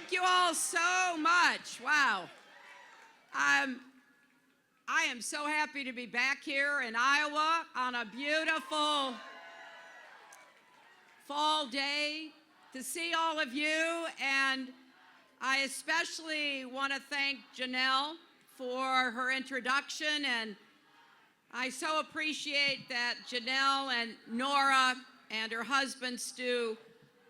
Thank you all so much. Wow. I am so happy to be back here in Iowa on a beautiful fall day to see all of you. And I especially want to thank Janelle for her introduction. And I so appreciate that Janelle and Nora and her husband Stu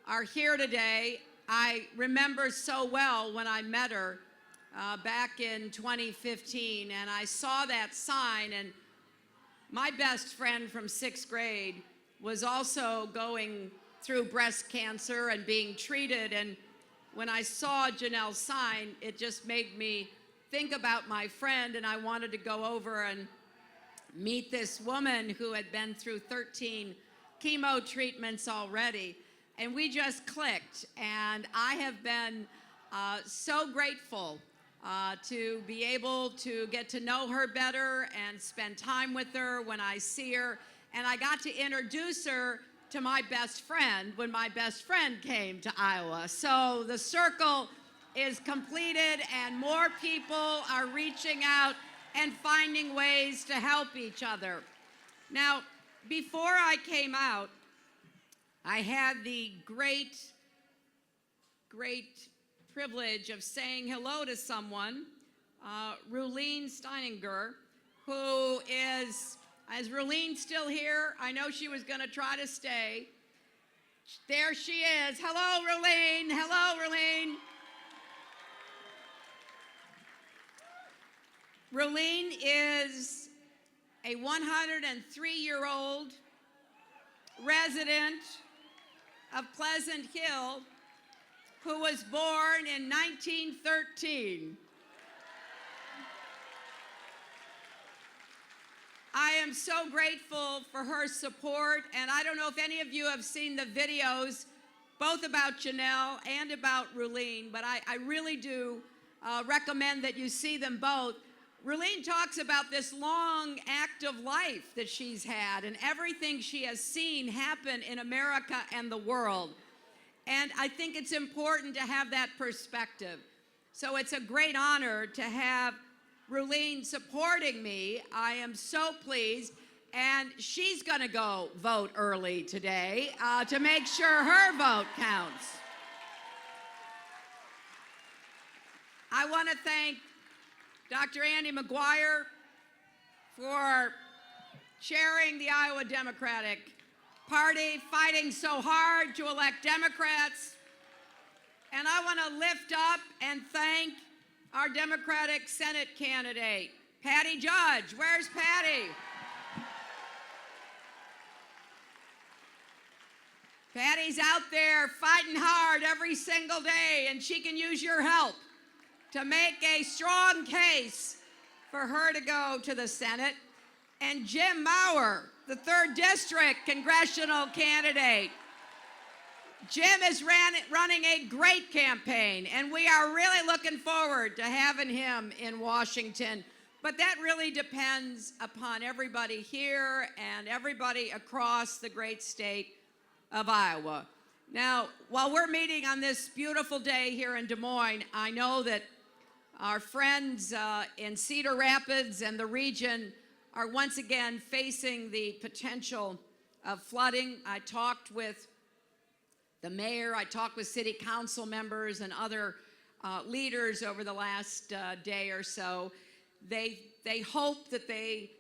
are here today. I remember so well when I met her back in 2015, and I saw that sign, and my best friend from 6th grade was also going through breast cancer and being treated, and when I saw Janelle's sign, it just made me think about my friend, and I wanted to go over and meet this woman who had been through 13 chemo treatments already. And we just clicked, and I have been so grateful to be able to get to know her better and spend time with her when I see her. And I got to introduce her to my best friend when my best friend came to Iowa. So the circle is completed, and more people are reaching out and finding ways to help each other. Now, before I came out, I had the great privilege of saying hello to someone, Ruleen Steininger, who is Ruleen still here? I know she was going to try to stay. There she is. Hello, Ruleen. Hello, Ruleen. Ruleen is a 103-year-old resident of Pleasant Hill who was born in 1913. I am so grateful for her support, and I don't know if any of you have seen the videos both about Janelle and about Ruleen, but I really do recommend that you see them both. Ruleen talks about this long, active life that she's had and everything she has seen happen in America and the world. And I think it's important to have that perspective. So it's a great honor to have Ruleen supporting me. I am so pleased. And she's going to go vote early today to make sure her vote counts. I want to thank Dr. Andy McGuire for chairing the Iowa Democratic Party, fighting so hard to elect Democrats. And I want to lift up and thank our Democratic Senate candidate, Patty Judge. Where's Patty? Patty's out there fighting hard every single day, and she can use your help to make a strong case for her to go to the Senate. And Jim Maurer, the 3rd District congressional candidate. Jim is running a great campaign, and we are really looking forward to having him in Washington. But that really depends upon everybody here and everybody across the great state of Iowa. Now, while we're meeting on this beautiful day here in Des Moines, I know that our friends in Cedar Rapids and the region are once again facing the potential of flooding. I talked with the mayor, I talked with city council members and other leaders over the last day or so. They hope that they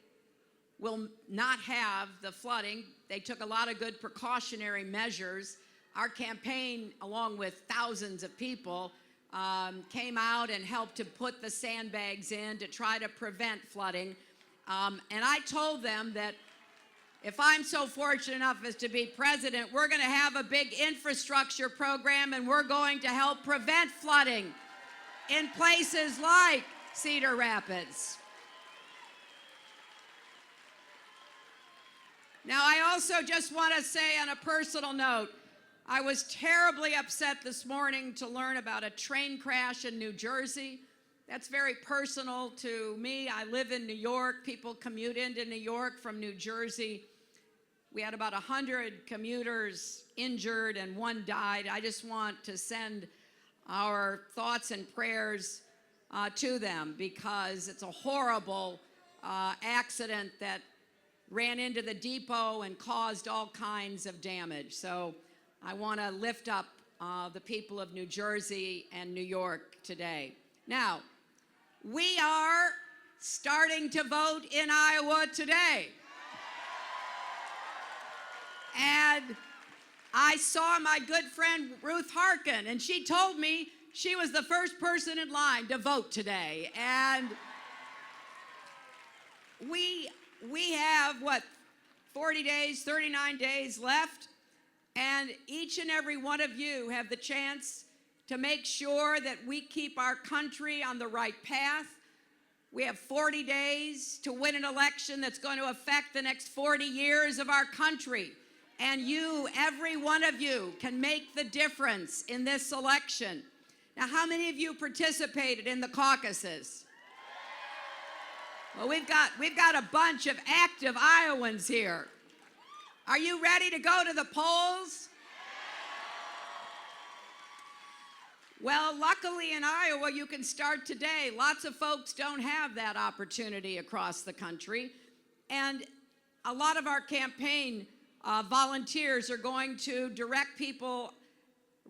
will not have the flooding. They took a lot of good precautionary measures. Our campaign, along with thousands of people, came out and helped to put the sandbags in to try to prevent flooding. And I told them that if I'm so fortunate enough as to be president, we're going to have a big infrastructure program, and we're going to help prevent flooding in places like Cedar Rapids. Now, I also just want to say on a personal note, I was terribly upset this morning to learn about a train crash in New Jersey. That's very personal to me. I live in New York. People commute into New York from New Jersey. We had about 100 commuters injured and one died. I just want to send our thoughts and prayers to them, because it's a horrible accident that ran into the depot and caused all kinds of damage. So I want to lift up the people of New Jersey and New York today. Now, we are starting to vote in Iowa today. And I saw my good friend Ruth Harkin, and she told me she was the first person in line to vote today. And we have, what, 40 days, 39 days left, and each and every one of you have the chance to make sure that we keep our country on the right path. We have 40 days to win an election that's going to affect the next 40 years of our country. And you, every one of you, can make the difference in this election. Now, how many of you participated in the caucuses? Well, we've got a bunch of active Iowans here. Are you ready to go to the polls? Well, luckily in Iowa, you can start today. Lots of folks don't have that opportunity across the country. And a lot of our campaign volunteers are going to direct people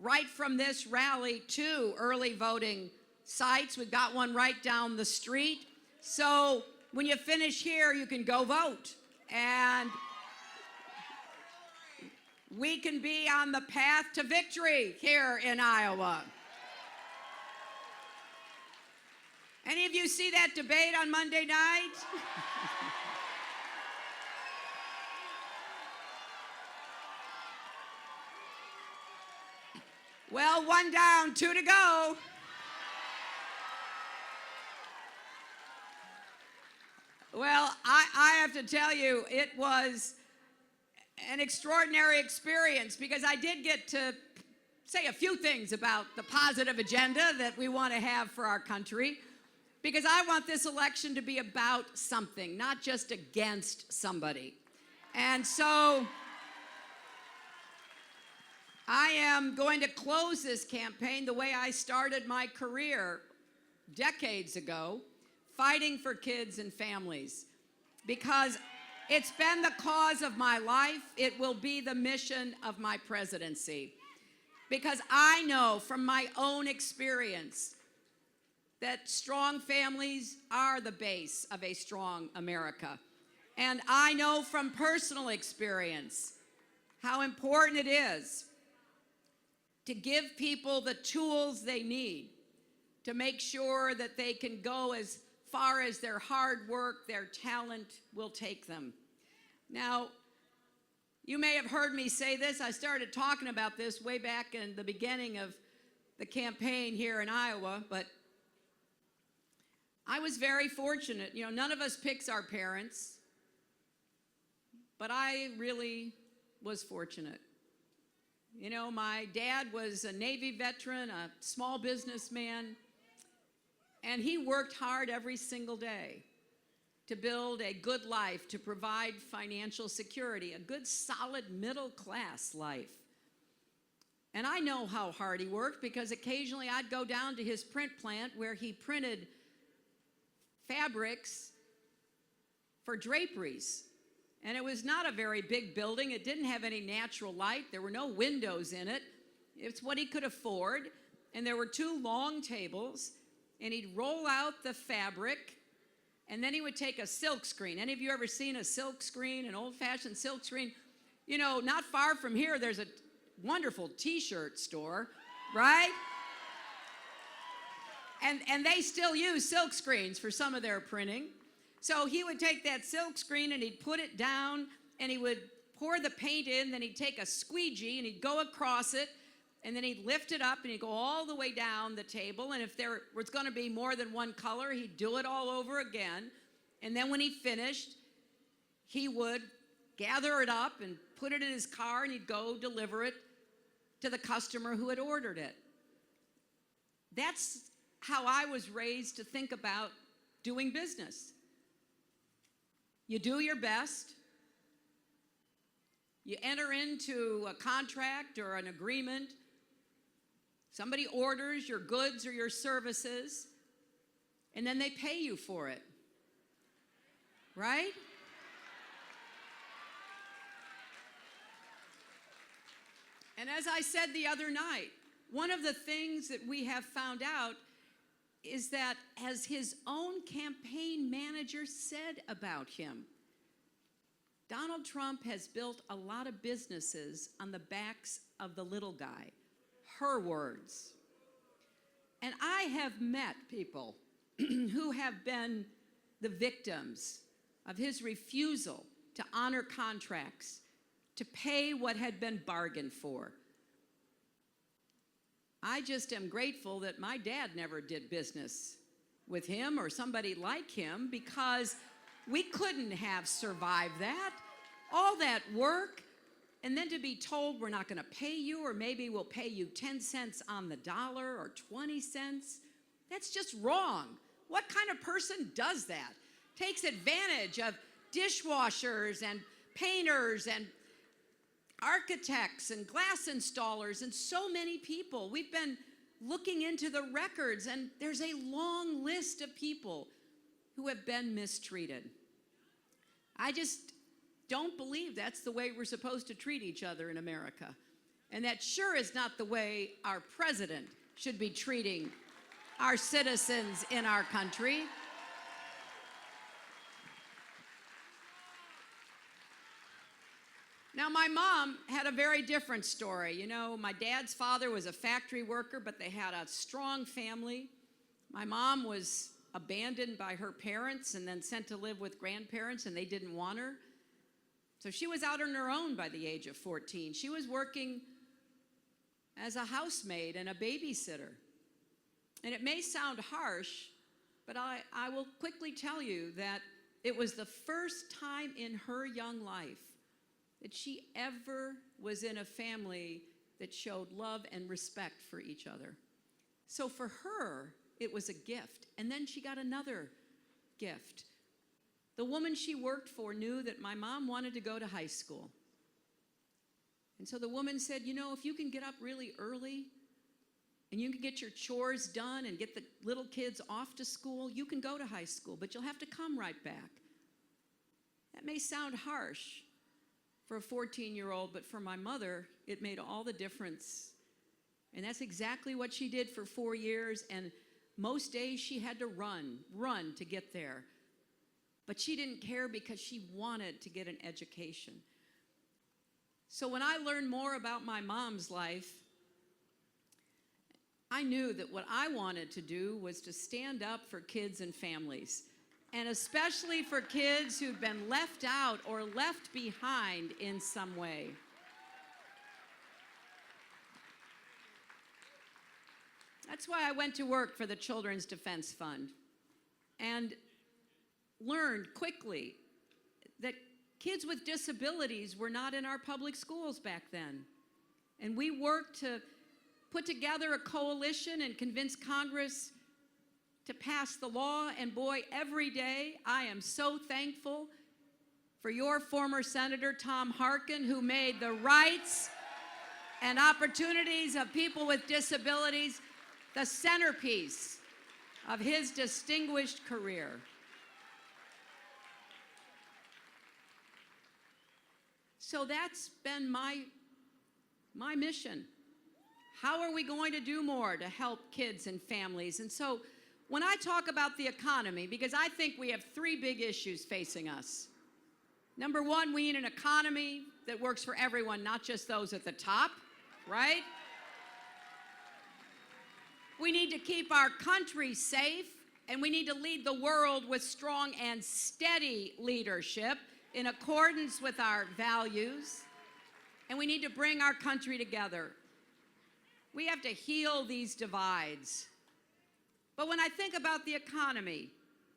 right from this rally to early voting sites. We've got one right down the street. So when you finish here, you can go vote. And we can be on the path to victory here in Iowa. Any of you see that debate on Monday night? Well, one down, two to go. Well, I have to tell you, it was an extraordinary experience, because I did get to say a few things about the positive agenda that we want to have for our country, because I want this election to be about something, not just against somebody. And so I am going to close this campaign the way I started my career decades ago, fighting for kids and families, because it's been the cause of my life. It will be the mission of my presidency, because I know from my own experience that strong families are the base of a strong America. And I know from personal experience how important it is to give people the tools they need to make sure that they can go as far as their hard work, their talent will take them. Now, you may have heard me say this. I started talking about this way back in the beginning of the campaign here in Iowa, but I was very fortunate. You know, none of us picks our parents, but I really was fortunate. You know, my dad was a Navy veteran, a small businessman, and he worked hard every single day to build a good life, to provide financial security, a good, solid, middle-class life. And I know how hard he worked, because occasionally I'd go down to his print plant where he printed fabrics for draperies. And it was not a very big building. It didn't have any natural light. There were no windows in it. It's what he could afford. And there were two long tables. And he'd roll out the fabric. And then he would take a silk screen. Any of you ever seen a silk screen, an old-fashioned silk screen? You know, not far from here, there's a wonderful T-shirt store, right? And they still use silk screens for some of their printing. So he would take that silk screen and he'd put it down and he would pour the paint in, then he'd take a squeegee and he'd go across it, and then he'd lift it up and he'd go all the way down the table, and if there was going to be more than one color, he'd do it all over again. And then when he finished, he would gather it up and put it in his car, and he'd go deliver it to the customer who had ordered it. That's how I was raised to think about doing business. You do your best. You enter into a contract or an agreement, Somebody orders your goods or your services, and then they pay you for it, right? And as I said the other night, one of the things that we have found out is that, as his own campaign manager said about him, Donald Trump has built a lot of businesses on the backs of the little guy. Her words. And I have met people who have been the victims of his refusal to honor contracts, to pay what had been bargained for. I just am grateful that my dad never did business with him or somebody like him, because we couldn't have survived that. All that work, and then to be told we're not going to pay you, or maybe we'll pay you 10 cents on the dollar or 20 cents. That's just wrong. What kind of person does that? Takes advantage of dishwashers and painters and architects and glass installers and so many people. We've been looking into the records, and there's a long list of people who have been mistreated. I just don't believe that's the way we're supposed to treat each other in America. And that sure is not the way our president should be treating our citizens in our country. Now, my mom had a very different story. You know, my dad's father was a factory worker, but they had a strong family. My mom was abandoned by her parents and then sent to live with grandparents, and they didn't want her. So she was out on her own by the age of 14. She was working as a housemaid and a babysitter. And it may sound harsh, but I will quickly tell you that it was the first time in her young life that she ever was in a family that showed love and respect for each other. So for her, it was a gift. And then she got another gift. The woman she worked for knew that my mom wanted to go to high school. And so the woman said, you know, if you can get up really early and you can get your chores done and get the little kids off to school, you can go to high school, but you'll have to come right back. That may sound harsh for a 14-year-old, but for my mother, it made all the difference. And that's exactly what she did for 4 years, and most days she had to run to get there. But she didn't care because she wanted to get an education. So when I learned more about my mom's life, I knew that what I wanted to do was to stand up for kids and families, and especially for kids who've been left out or left behind in some way. That's why I went to work for the Children's Defense Fund and learned quickly that kids with disabilities were not in our public schools back then. And we worked to put together a coalition and convince Congress to pass the law. And boy, every day I am so thankful for your former Senator Tom Harkin, who made the rights and opportunities of people with disabilities the centerpiece of his distinguished career. So that's been my mission. How are we going to do more to help kids and families? And so when I talk about the economy, because I think we have three big issues facing us. Number one, we need an economy that works for everyone, not just those at the top, right? We need to keep our country safe, and we need to lead the world with strong and steady leadership in accordance with our values, and we need to bring our country together. We have to heal these divides. But when I think about the economy,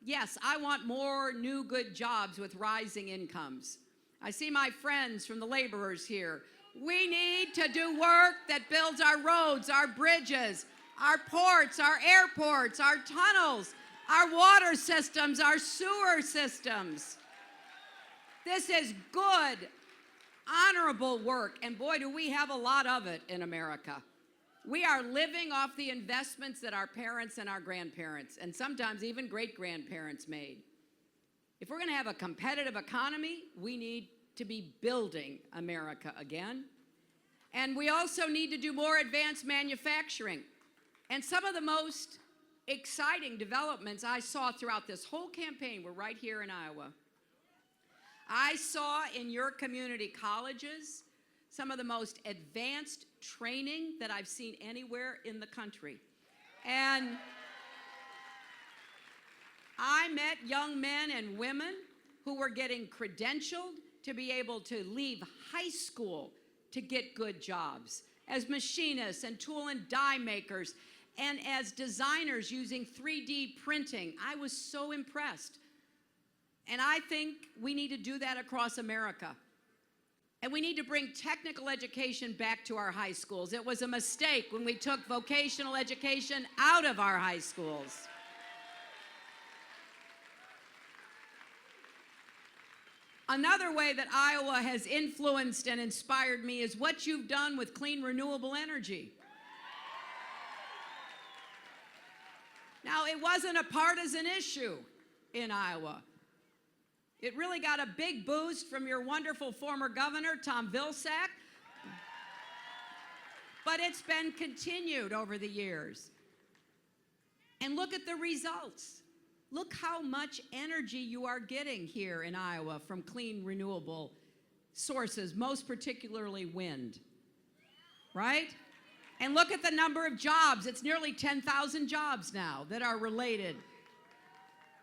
yes, I want more new good jobs with rising incomes. I see my friends from the laborers here. We need to do work that builds our roads, our bridges, our ports, our airports, our tunnels, our water systems, our sewer systems. This is good, honorable work, and boy, do we have a lot of it in America. We are living off the investments that our parents and our grandparents, and sometimes even great-grandparents made. If we're going to have a competitive economy, we need to be building America again. And we also need to do more advanced manufacturing. And some of the most exciting developments I saw throughout this whole campaign were right here in Iowa. I saw in your community colleges some of the most advanced training that I've seen anywhere in the country. And I met young men and women who were getting credentialed to be able to leave high school to get good jobs as machinists and tool and die makers and as designers using 3D printing. I was so impressed. And I think we need to do that across America. And we need to bring technical education back to our high schools. It was a mistake when we took vocational education out of our high schools. Another way that Iowa has influenced and inspired me is what you've done with clean, renewable energy. Now, it wasn't a partisan issue in Iowa. It really got a big boost from your wonderful former governor, Tom Vilsack. But it's been continued over the years. And look at the results. Look how much energy you are getting here in Iowa from clean, renewable sources, most particularly wind, right? And look at the number of jobs. It's nearly 10,000 jobs now that are related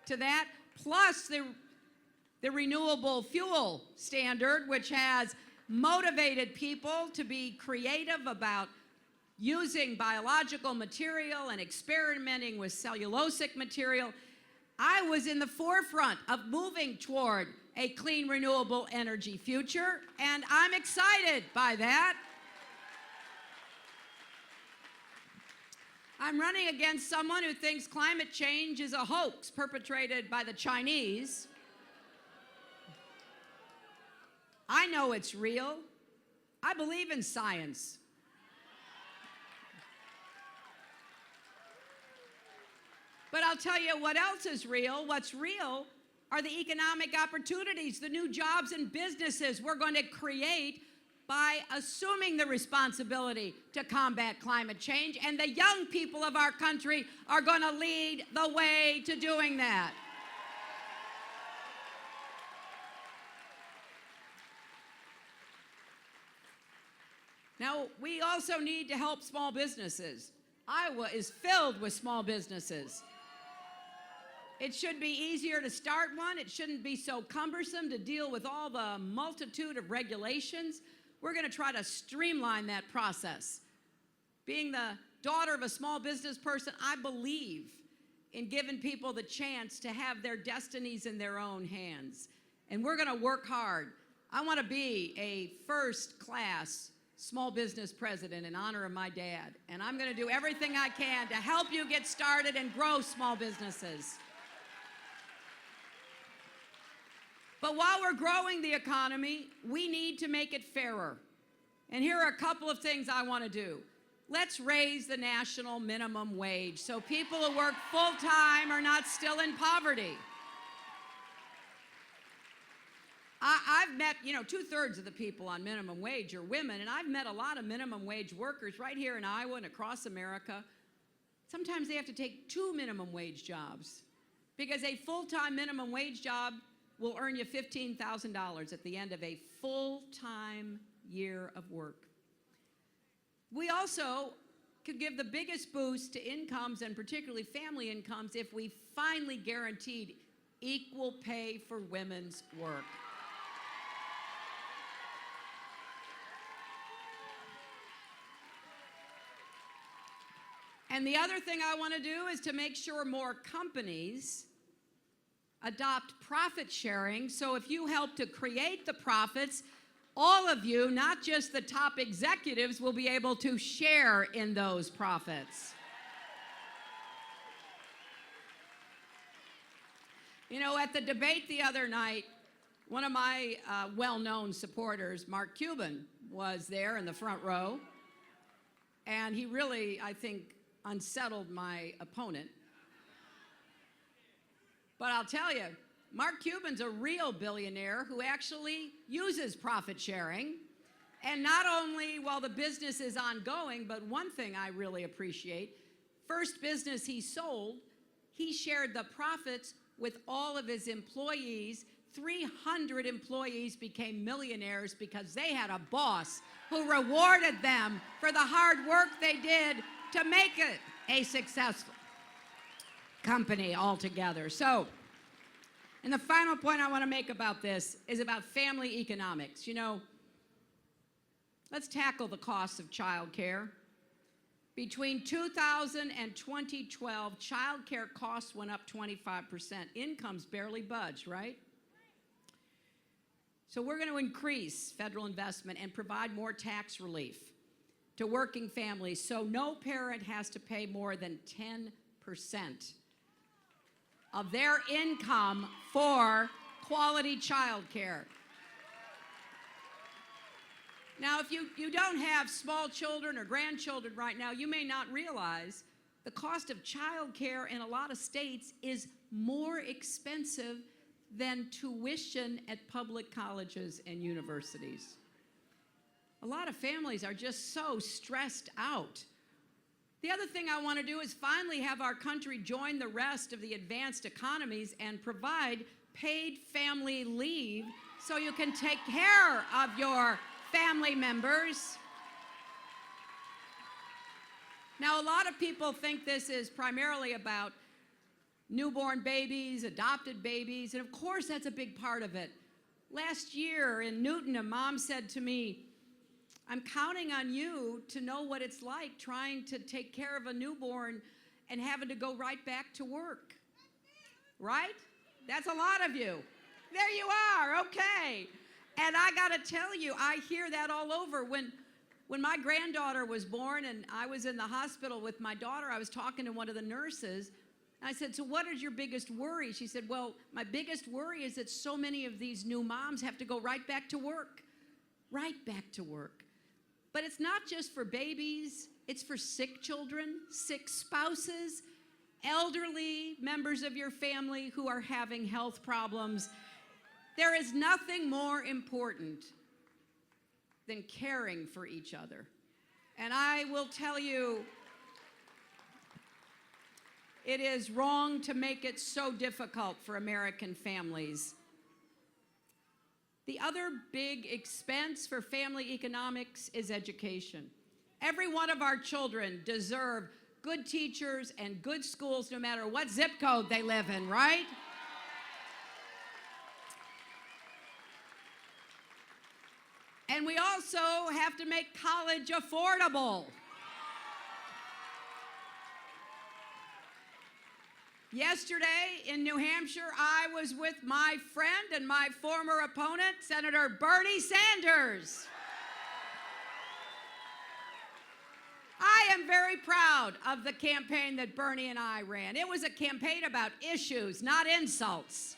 to that, plus the renewable fuel standard, which has motivated people to be creative about using biological material and experimenting with cellulosic material. I was in the forefront of moving toward a clean, renewable energy future, and I'm excited by that. I'm running against someone who thinks climate change is a hoax perpetrated by the Chinese. I know it's real. I believe in science. But I'll tell you what else is real. What's real are the economic opportunities, the new jobs and businesses we're going to create by assuming the responsibility to combat climate change. And the young people of our country are going to lead the way to doing that. Now, we also need to help small businesses. Iowa is filled with small businesses. It should be easier to start one. It shouldn't be so cumbersome to deal with all the multitude of regulations. We're going to try to streamline that process. Being the daughter of a small business person, I believe in giving people the chance to have their destinies in their own hands. And we're going to work hard. I want to be a first-class small business president in honor of my dad. And I'm going to do everything I can to help you get started and grow small businesses. But while we're growing the economy, we need to make it fairer. And here are a couple of things I want to do. Let's raise the national minimum wage so people who work full-time are not still in poverty. I've met, 2/3 of the people on minimum wage are women, and I've met a lot of minimum wage workers right here in Iowa and across America. Sometimes they have to take 2 minimum wage jobs because a full-time minimum wage job will earn you $15,000 at the end of a full-time year of work. We also could give the biggest boost to incomes, and particularly family incomes, if we finally guaranteed equal pay for women's work. And the other thing I want to do is to make sure more companies adopt profit sharing, so if you help to create the profits, all of you, not just the top executives, will be able to share in those profits. At the debate the other night, one of my well-known supporters, Mark Cuban, was there in the front row. And he really, I think, unsettled my opponent. But I'll tell you, Mark Cuban's a real billionaire who actually uses profit sharing. And not only while the business is ongoing, but one thing I really appreciate, first business he sold, he shared the profits with all of his employees. 300 employees became millionaires because they had a boss who rewarded them for the hard work they did to make it a successful company altogether. So, and the final point I want to make about this is about family economics. You know, let's tackle the costs of child care. Between 2000 and 2012, child care costs went up 25%. Incomes barely budged, right? So we're going to increase federal investment and provide more tax relief to working families so no parent has to pay more than 10% of their income for quality child care. Now, if you don't have small children or grandchildren right now, you may not realize the cost of child care in a lot of states is more expensive than tuition at public colleges and universities. A lot of families are just so stressed out. The other thing I want to do is finally have our country join the rest of the advanced economies and provide paid family leave so you can take care of your family members. Now, a lot of people think this is primarily about newborn babies, adopted babies, and of course that's a big part of it. Last year in Newton, a mom said to me, I'm counting on you to know what it's like trying to take care of a newborn and having to go right back to work. Right? That's a lot of you. There you are, okay. And I gotta tell you, I hear that all over. When my granddaughter was born and I was in the hospital with my daughter, I was talking to one of the nurses. I said, so what is your biggest worry? She said, well, my biggest worry is that so many of these new moms have to go right back to work. Right back to work. But it's not just for babies, it's for sick children, sick spouses, elderly members of your family who are having health problems. There is nothing more important than caring for each other. And I will tell you, it is wrong to make it so difficult for American families. The other big expense for family economics is education. Every one of our children deserve good teachers and good schools no matter what zip code they live in, right? And we also have to make college affordable. Yesterday in New Hampshire, I was with my friend and my former opponent, Senator Bernie Sanders. I am very proud of the campaign that Bernie and I ran. It was a campaign about issues, not insults.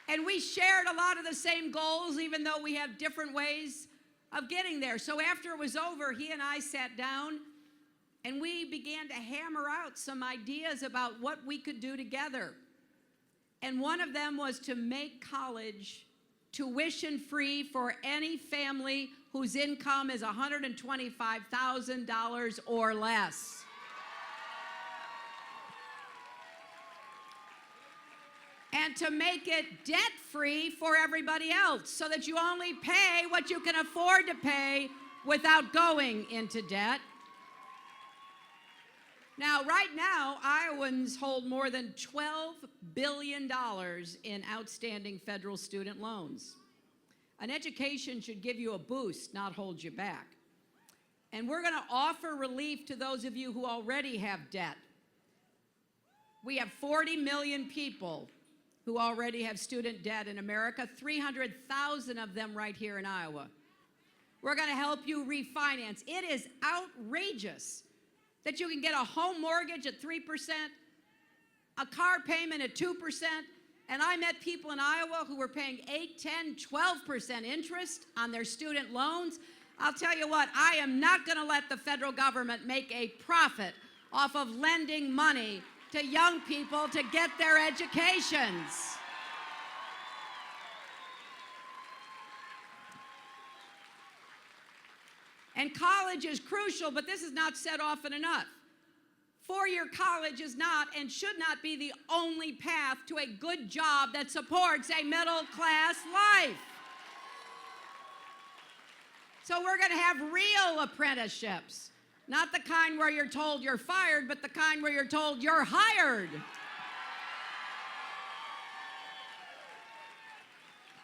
And we shared a lot of the same goals, even though we have different ways of getting there. So after it was over, he and I sat down and we began to hammer out some ideas about what we could do together. And one of them was to make college tuition-free for any family whose income is $125,000 or less. And to make it debt-free for everybody else so that you only pay what you can afford to pay without going into debt. Now, right now, Iowans hold more than $12 billion in outstanding federal student loans. An education should give you a boost, not hold you back. And we're going to offer relief to those of you who already have debt. We have 40 million people who already have student debt in America, 300,000 of them right here in Iowa. We're going to help you refinance. It is outrageous that you can get a home mortgage at 3%, a car payment at 2%, and I met people in Iowa who were paying 8, 10, 12% interest on their student loans, I'll tell you what, I am not going to let the federal government make a profit off of lending money to young people to get their educations. And college is crucial, but this is not said often enough. Four-year college is not and should not be the only path to a good job that supports a middle-class life. So we're going to have real apprenticeships, not the kind where you're told you're fired, but the kind where you're told you're hired.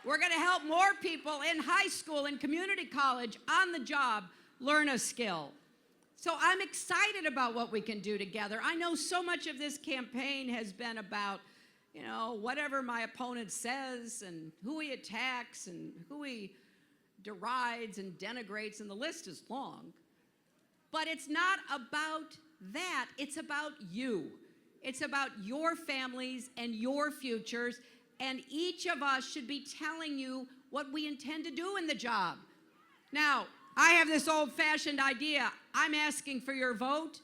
We're going to help more people in high school and community college on the job learn a skill. So I'm excited about what we can do together. I know so much of this campaign has been about, whatever my opponent says and who he attacks and who he derides and denigrates, and the list is long. But it's not about that. It's about you. It's about your families and your futures, and each of us should be telling you what we intend to do in the job. Now, I have this old-fashioned idea. I'm asking for your vote.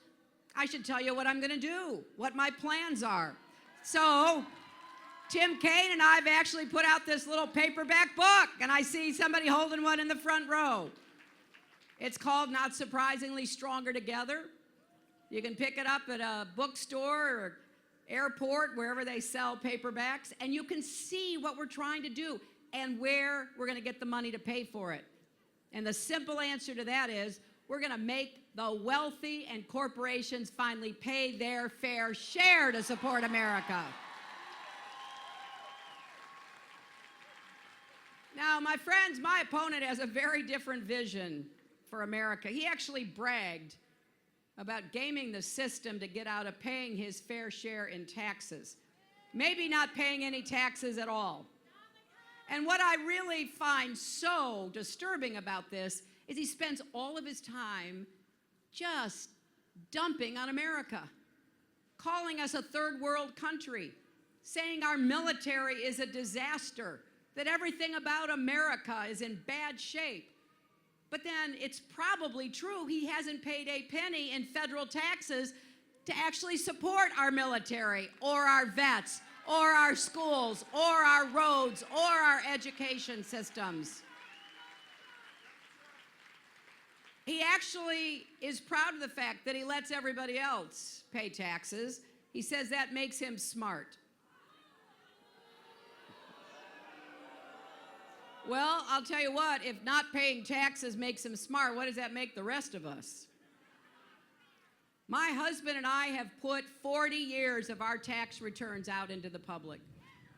I should tell you what I'm going to do, what my plans are. So, Tim Kaine and I have actually put out this little paperback book, and I see somebody holding one in the front row. It's called, not surprisingly, Stronger Together. You can pick it up at a bookstore or airport, wherever they sell paperbacks, and you can see what we're trying to do and where we're going to get the money to pay for it. And the simple answer to that is we're going to make the wealthy and corporations finally pay their fair share to support America. Now, my friends, my opponent has a very different vision for America. He actually bragged about gaming the system to get out of paying his fair share in taxes. Maybe not paying any taxes at all. And what I really find so disturbing about this is he spends all of his time just dumping on America, calling us a third world country, saying our military is a disaster, that everything about America is in bad shape. But then it's probably true he hasn't paid a penny in federal taxes to actually support our military or our vets or our schools or our roads or our education systems. He actually is proud of the fact that he lets everybody else pay taxes. He says that makes him smart. Well, I'll tell you what, if not paying taxes makes him smart, what does that make the rest of us? My husband and I have put 40 years of our tax returns out into the public.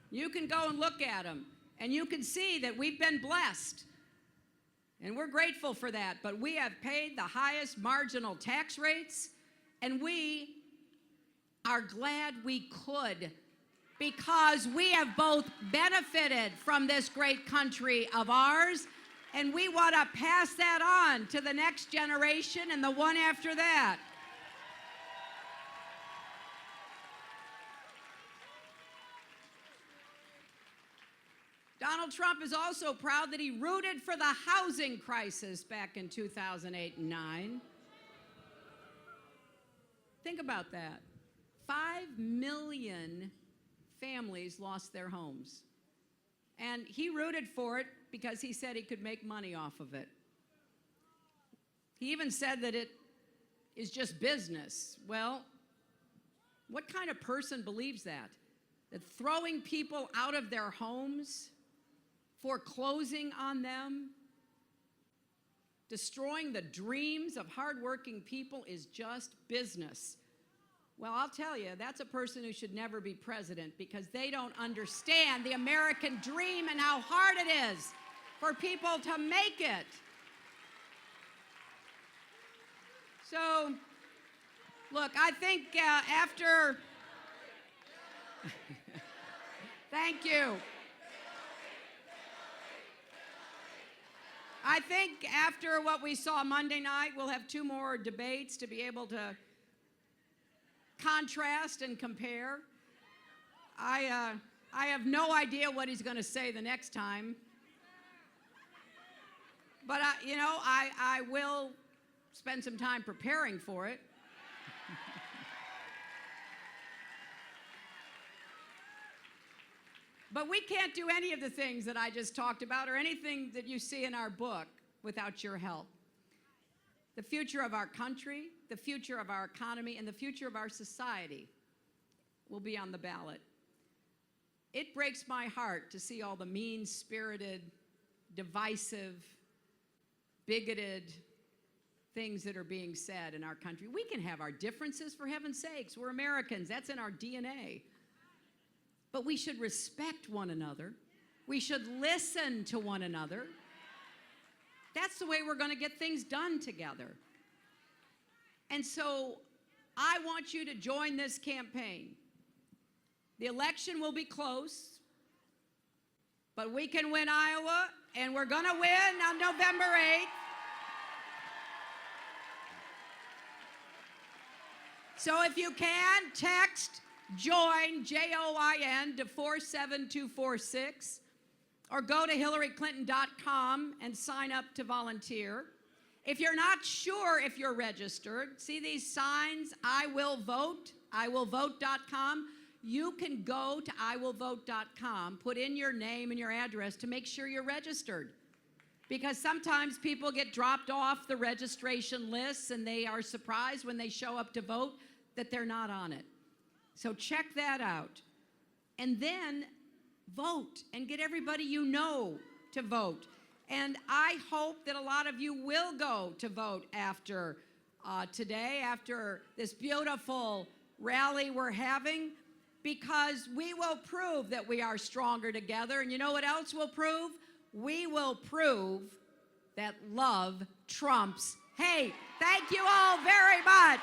You can go and look at them, and you can see that we've been blessed. And we're grateful for that, but we have paid the highest marginal tax rates, and we are glad we could, because we have both benefited from this great country of ours, and we want to pass that on to the next generation and the one after that. Donald Trump is also proud that he rooted for the housing crisis back in 2008 and 2009. Think about that. 5 million families lost their homes. And he rooted for it because he said he could make money off of it. He even said that it is just business. Well, what kind of person believes that? That throwing people out of their homes, foreclosing on them, destroying the dreams of hardworking people is just business. Well, I'll tell you, that's a person who should never be president, because they don't understand the American dream and how hard it is for people to make it. So, look, I think after... Thank you. I think after what we saw Monday night, we'll have 2 more debates to be able to contrast and compare. I have no idea what he's going to say the next time. But, I will spend some time preparing for it. But we can't do any of the things that I just talked about or anything that you see in our book without your help. The future of our country, the future of our economy, and the future of our society will be on the ballot. It breaks my heart to see all the mean-spirited, divisive, bigoted things that are being said in our country. We can have our differences, for heaven's sakes. We're Americans. That's in our DNA. But we should respect one another. We should listen to one another. That's the way we're going to get things done together. And so I want you to join this campaign. The election will be close, but we can win Iowa, and we're going to win on November 8th. So if you can, text JOIN, JOIN, to 47246, or go to hillaryclinton.com and sign up to volunteer. If you're not sure if you're registered, see these signs, I will vote, iwillvote.com. You can go to iwillvote.com, put in your name and your address to make sure you're registered. Because sometimes people get dropped off the registration lists and they are surprised when they show up to vote that they're not on it. So check that out. And then vote and get everybody you know to vote. And I hope that a lot of you will go to vote after today, after this beautiful rally we're having, because we will prove that we are stronger together. And you know what else we'll prove? We will prove that love trumps hate. Thank you all very much.